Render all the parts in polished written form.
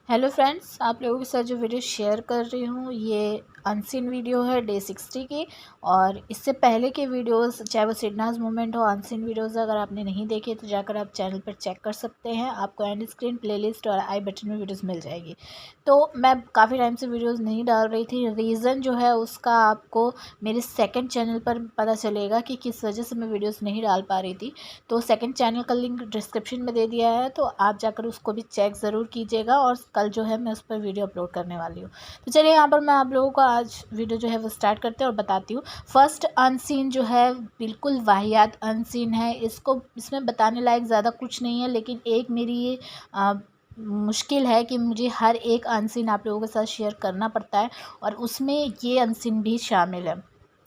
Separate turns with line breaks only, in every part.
Hello friends, आप लोगों के साथ जो वीडियो शेयर कर रही हूँ ये अनसीन वीडियो है डे 60 की। और इससे पहले के वीडियोस, चाहे वो सिडनाज मूवमेंट हो, अनसीन वीडियोस अगर आपने नहीं देखे तो जाकर आप चैनल पर चेक कर सकते हैं। आपको एंड स्क्रीन प्लेलिस्ट और आई बटन में वीडियोस मिल जाएगी। तो मैं काफ़ी टाइम से वीडियोस नहीं डाल रही थी। रीज़न जो है उसका आपको मेरे सेकंड चैनल पर पता चलेगा कि किस वजह से मैं वीडियोस नहीं डाल पा रही थी। तो सेकंड चैनल का लिंक डिस्क्रिप्शन में दे दिया है, तो आप जाकर उसको भी चेक ज़रूर कीजिएगा। और कल जो है मैं उस पर वीडियो अपलोड करने वाली हूँ। तो चलिए यहाँ पर मैं आप लोगों को आज वीडियो जो है वो स्टार्ट करते हैं और बताती हूँ। फर्स्ट अनसीन जो है बिल्कुल वाहियात अनसीन है। इसमें बताने लायक ज़्यादा कुछ नहीं है, लेकिन एक मेरी ये मुश्किल है कि मुझे हर एक अनसीन आप लोगों के साथ शेयर करना पड़ता है, और उसमें ये अनसीन भी शामिल है।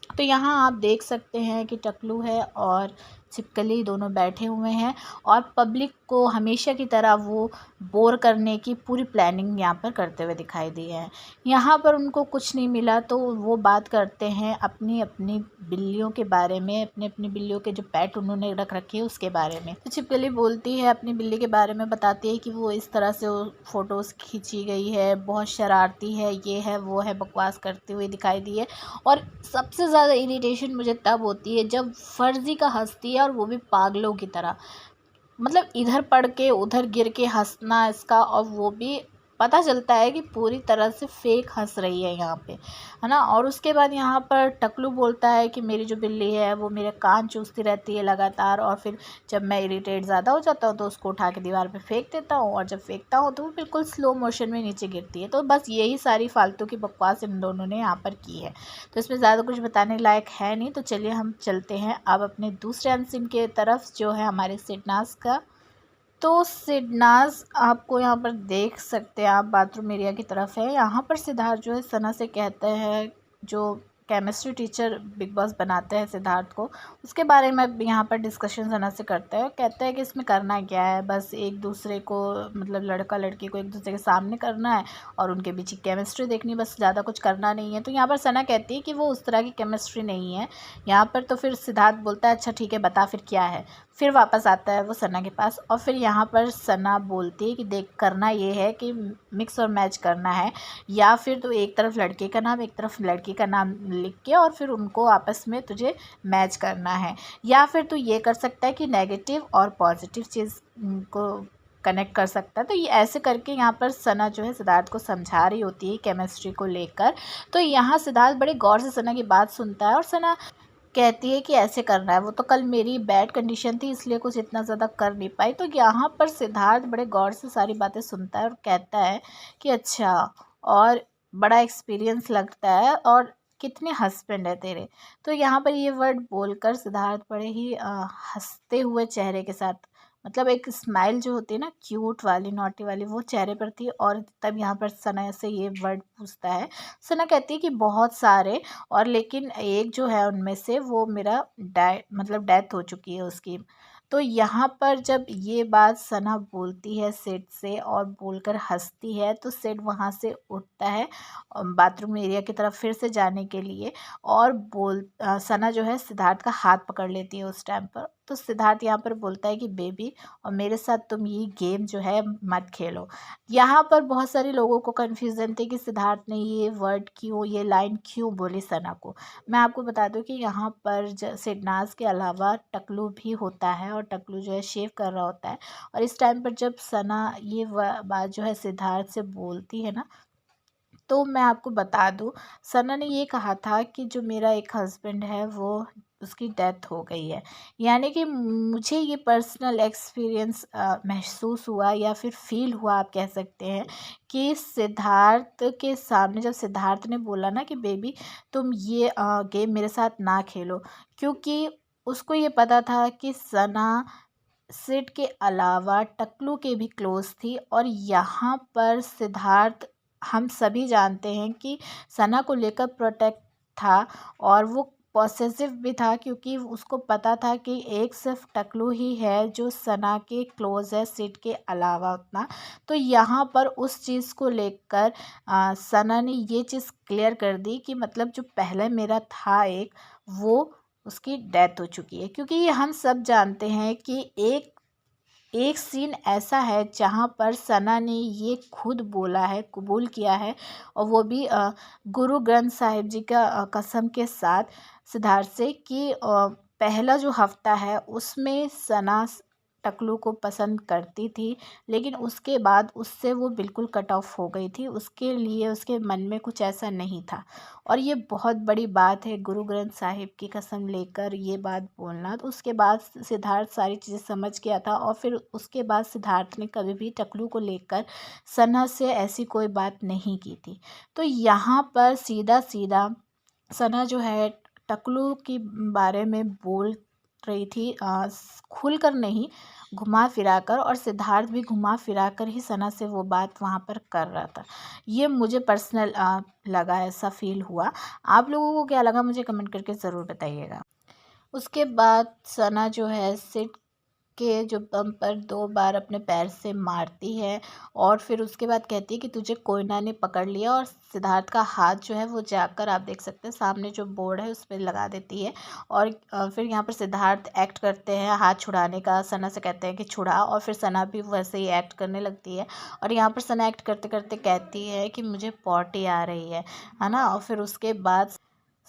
तो यहाँ आप देख सकते हैं कि टकलू है और छिपकली दोनों बैठे हुए हैं, और पब्लिक को हमेशा की तरह वो बोर करने की पूरी प्लानिंग यहाँ पर करते हुए दिखाई दी है। यहाँ पर उनको कुछ नहीं मिला तो वो बात करते हैं अपनी अपनी बिल्लियों के बारे में, अपनी अपनी बिल्लियों के जो पेट उन्होंने रख रखे हैं उसके बारे में। तो छिपकली बोलती है अपनी बिल्ली के बारे में, बताती है कि वो इस तरह से फ़ोटोज़ खींची गई है, बहुत शरारती है, ये है वो है, बकवास करती हुई दिखाई दी है। और सबसे ज़्यादा इरिटेशन मुझे तब होती है जब फर्जी का हंसती है, और वो भी पागलों की तरह। मतलब इधर पढ़ के उधर गिर के हंसना इसका, और वो भी पता चलता है कि पूरी तरह से फेक हंस रही है यहाँ पे, है ना। और उसके बाद यहाँ पर टकलू बोलता है कि मेरी जो बिल्ली है वो मेरे कान चूसती रहती है लगातार, और फिर जब मैं इरिटेट ज़्यादा हो जाता हूँ तो उसको उठा के दीवार पे फेंक देता हूँ, और जब फेंकता हूँ तो वो बिल्कुल स्लो मोशन में नीचे गिरती है। तो बस यही सारी फालतू की बकवास इन दोनों ने यहाँ पर की है। तो इसमें ज़्यादा कुछ बताने लायक है नहीं। तो चलिए हम चलते हैं अब अपने दूसरे अनसीन के तरफ, जो है हमारे सिडनाज का। तो सिडनाज आपको यहाँ पर देख सकते हैं, आप बाथरूम एरिया की तरफ है। यहाँ पर सिद्धार्थ जो है सना से कहते हैं, जो केमिस्ट्री टीचर बिग बॉस बनाते हैं सिद्धार्थ को, उसके बारे में यहाँ पर डिस्कशन सना से करते हैं। कहते हैं कि इसमें करना क्या है, बस एक दूसरे को, मतलब लड़का लड़की को एक दूसरे के सामने करना है और उनके बीच की केमिस्ट्री देखनी, बस ज़्यादा कुछ करना नहीं है। तो यहाँ पर सना कहती है कि वो उस तरह की केमिस्ट्री नहीं है यहाँ पर। तो फिर सिद्धार्थ बोलता है अच्छा ठीक है, बता फिर क्या है। फिर वापस आता है वो सना के पास, और फिर यहाँ पर सना बोलती है कि देख, करना ये है कि मिक्स और मैच करना है, या फिर तो एक तरफ लड़के का नाम एक तरफ लड़की का नाम लिख के और फिर उनको आपस में तुझे मैच करना है, या फिर तू ये कर सकता है कि नेगेटिव और पॉजिटिव चीज़ को कनेक्ट कर सकता है। तो ये ऐसे करके यहाँ पर सना जो है सिद्धार्थ को समझा रही होती है केमिस्ट्री को लेकर। तो यहाँ सिद्धार्थ बड़े गौर से सना की बात सुनता है, और सना कहती है कि ऐसे करना है, वो तो कल मेरी बैड कंडीशन थी इसलिए कुछ इतना ज़्यादा कर नहीं पाई। तो यहाँ पर सिद्धार्थ बड़े गौर से सारी बातें सुनता है और कहता है कि अच्छा, और बड़ा एक्सपीरियंस लगता है, और कितने हस्बैंड है तेरे। तो यहाँ पर ये वर्ड बोलकर सिद्धार्थ बड़े ही हंसते हुए चेहरे के साथ, मतलब एक स्माइल जो होती है ना क्यूट वाली नॉटी वाली, वो चेहरे पर थी। और तब यहाँ पर सना से ये वर्ड पूछता है। सना कहती है कि बहुत सारे, और लेकिन एक जो है उनमें से वो मेरा मतलब डेथ हो चुकी है उसकी। तो यहाँ पर जब ये बात सना बोलती है सेठ से और बोलकर हंसती है, तो सेठ वहाँ से उठता है बाथरूम एरिया की तरफ फिर से जाने के लिए, और सना जो है सिद्धार्थ का हाथ पकड़ लेती है उस टाइम पर। तो सिद्धार्थ यहाँ पर बोलता है कि बेबी, और मेरे साथ तुम ये गेम जो है मत खेलो। यहाँ पर बहुत सारे लोगों को कन्फ्यूज़न थी कि सिद्धार्थ ने ये वर्ड क्यों, ये लाइन क्यों बोली सना को। मैं आपको बता दूं कि यहाँ पर सिडनाज के अलावा टकलू भी होता है, और टकलू जो है शेव कर रहा होता है। और इस टाइम पर जब सना ये बात जो है सिद्धार्थ से बोलती है ना, तो मैं आपको बता दूं, सना ने ये कहा था कि जो मेरा एक हस्बैंड है वो, उसकी डेथ हो गई है। यानी कि मुझे ये पर्सनल एक्सपीरियंस महसूस हुआ, या फिर फील हुआ आप कह सकते हैं, कि सिद्धार्थ के सामने जब सिद्धार्थ ने बोला ना कि बेबी तुम ये गेम मेरे साथ ना खेलो, क्योंकि उसको ये पता था कि सना सिड के अलावा टकलू के भी क्लोज थी। और यहाँ पर सिद्धार्थ, हम सभी जानते हैं कि सना को लेकर प्रोटेक्ट था, और वो पॉसेसिव भी था, क्योंकि उसको पता था कि एक सिर्फ टकलू ही है जो सना के क्लोज है सिड के अलावा उतना। तो यहाँ पर उस चीज़ को लेकर सना ने ये चीज़ क्लियर कर दी कि मतलब जो पहले मेरा था एक, वो उसकी डेथ हो चुकी है। क्योंकि ये हम सब जानते हैं कि एक एक सीन ऐसा है जहाँ पर सना ने ये खुद बोला है, कबूल किया है, और वो भी गुरु ग्रंथ साहिब जी का कसम के साथ सिद्धार्थ से, कि पहला जो हफ्ता है उसमें सना टकलू को पसंद करती थी, लेकिन उसके बाद उससे वो बिल्कुल कट ऑफ हो गई थी। उसके लिए उसके मन में कुछ ऐसा नहीं था, और ये बहुत बड़ी बात है गुरु ग्रंथ साहिब की कसम लेकर ये बात बोलना। तो उसके बाद सिद्धार्थ सारी चीज़ें समझ गया था, और फिर उसके बाद सिद्धार्थ ने कभी भी टकलू को लेकर सना से ऐसी कोई बात नहीं की थी। तो यहाँ पर सीधा सीधा सना जो है टकलू के बारे में बोल रही थी, खुल कर नहीं, घुमा फिरा कर, और सिद्धार्थ भी घुमा फिरा कर ही सना से वो बात वहाँ पर कर रहा था। ये मुझे पर्सनल लगा, ऐसा फील हुआ। आप लोगों को क्या लगा मुझे कमेंट करके ज़रूर बताइएगा। उसके बाद सना जो है सिड के जो बम पर 2 बार अपने पैर से मारती है, और फिर उसके बाद कहती है कि तुझे कोयना ने पकड़ लिया, और सिद्धार्थ का हाथ जो है वो जाकर आप देख सकते हैं सामने जो बोर्ड है उस पर लगा देती है। और फिर यहाँ पर सिद्धार्थ एक्ट करते हैं हाथ छुड़ाने का, सना से कहते हैं कि छुड़ा, और फिर सना भी वैसे ही एक्ट करने लगती है। और यहाँ पर सना एक्ट करते करते कहती है कि मुझे पॉटी आ रही है ना। और फिर उसके बाद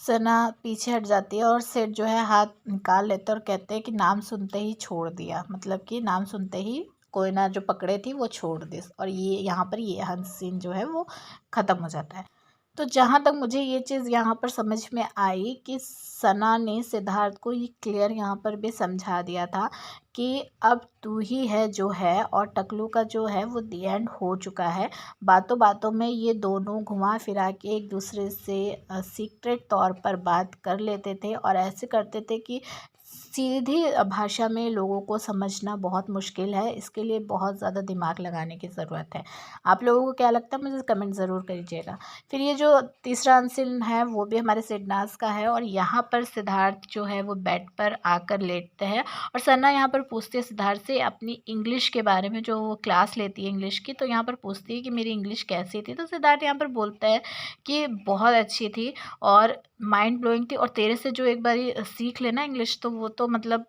सना पीछे हट जाती है, और सेठ जो है हाथ निकाल लेते और कहते हैं कि नाम सुनते ही छोड़ दिया, मतलब कि नाम सुनते ही कोयना जो पकड़े थी वो छोड़ दी, और ये यहाँ पर ये हंस सीन जो है वो ख़त्म हो जाता है। तो जहाँ तक मुझे ये चीज़ यहाँ पर समझ में आई कि सना ने सिद्धार्थ को ये क्लियर यहाँ पर भी समझा दिया था कि अब तू ही है जो है, और टकलू का जो है वो दी एंड हो चुका है। बातों बातों में ये दोनों घुमा फिरा के एक दूसरे से सीक्रेट तौर पर बात कर लेते थे, और ऐसे करते थे कि सीधी भाषा में लोगों को समझना बहुत मुश्किल है। इसके लिए बहुत ज़्यादा दिमाग लगाने की ज़रूरत है। आप लोगों को क्या लगता है मुझे कमेंट ज़रूर कीजिएगा। फिर ये जो तीसरा सीन है वो भी हमारे सिडनास का है, और यहाँ पर सिद्धार्थ जो है वो बेड पर आकर लेटते हैं, और सना यहाँ पर पूछती है सिद्धार्थ से अपनी इंग्लिश के बारे में, जो वो क्लास लेती है इंग्लिश की, तो यहाँ पर पूछती है कि मेरी इंग्लिश कैसी थी। तो सिद्धार्थ यहाँ पर बोलता है कि बहुत अच्छी थी और माइंड ब्लोइंग थी, और तेरे से जो एक बारी सीख लेना इंग्लिश तो वो तो मतलब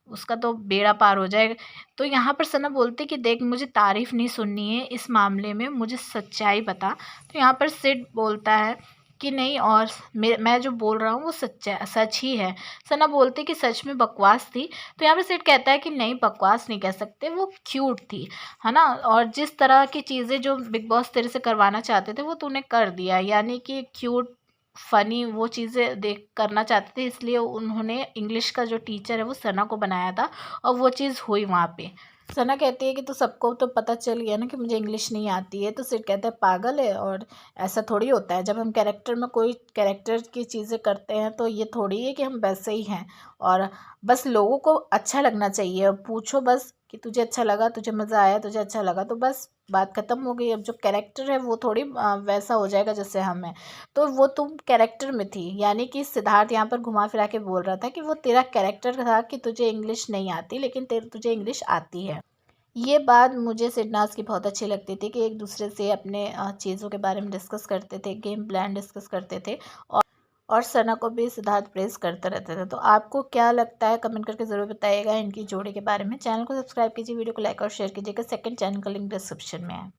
उसका तो बेड़ा पार हो जाएगा। तो यहाँ पर सना बोलती कि देख मुझे तारीफ़ नहीं सुननी है इस मामले में, मुझे सच्चाई बता। तो यहाँ पर सिड बोलता है कि नहीं, और मैं जो बोल रहा हूँ वो सच ही है। सना बोलती कि सच में बकवास थी। तो यहाँ पर सिड कहता है कि नहीं बकवास नहीं कह सकते, वो क्यूट थी, है ना। और जिस तरह की चीज़ें जो बिग बॉस तेरे से करवाना चाहते थे वो तूने कर दिया, यानी कि क्यूट फ़नी वो चीज़ें देख करना चाहते थे, इसलिए उन्होंने इंग्लिश का जो टीचर है वो सना को बनाया था, और वो चीज़ हुई वहाँ पे। सना कहती है कि तो सबको तो पता चल गया ना कि मुझे इंग्लिश नहीं आती है। तो सिड कहता है पागल है, और ऐसा थोड़ी होता है। जब हम कैरेक्टर में कोई कैरेक्टर की चीज़ें करते हैं तो ये थोड़ी है कि हम वैसे ही हैं, और बस लोगों को अच्छा लगना चाहिए। पूछो बस कि तुझे अच्छा लगा, तुझे मज़ा आया, तुझे अच्छा लगा, तो बस बात ख़त्म हो गई। अब जो कैरेक्टर है वो थोड़ी वैसा हो जाएगा जैसे हम हैं। तो वो तुम कैरेक्टर में थी, यानी कि सिद्धार्थ यहाँ पर घुमा फिरा के बोल रहा था कि वो तेरा कैरेक्टर था कि तुझे इंग्लिश नहीं आती, लेकिन तुझे इंग्लिश आती है। ये बात मुझे सिडनास की बहुत अच्छी लगती थी कि एक दूसरे से अपने चीज़ों के बारे में डिस्कस करते थे, गेम प्लान डिस्कस करते थे, और सना को भी सिद्धार्थ प्रेस करते रहते थे। तो आपको क्या लगता है कमेंट करके ज़रूर बताइएगा इनकी जोड़ी के बारे में। चैनल को सब्सक्राइब कीजिए, वीडियो को लाइक और शेयर कीजिएगा। सेकंड चैनल का लिंक डिस्क्रिप्शन में है।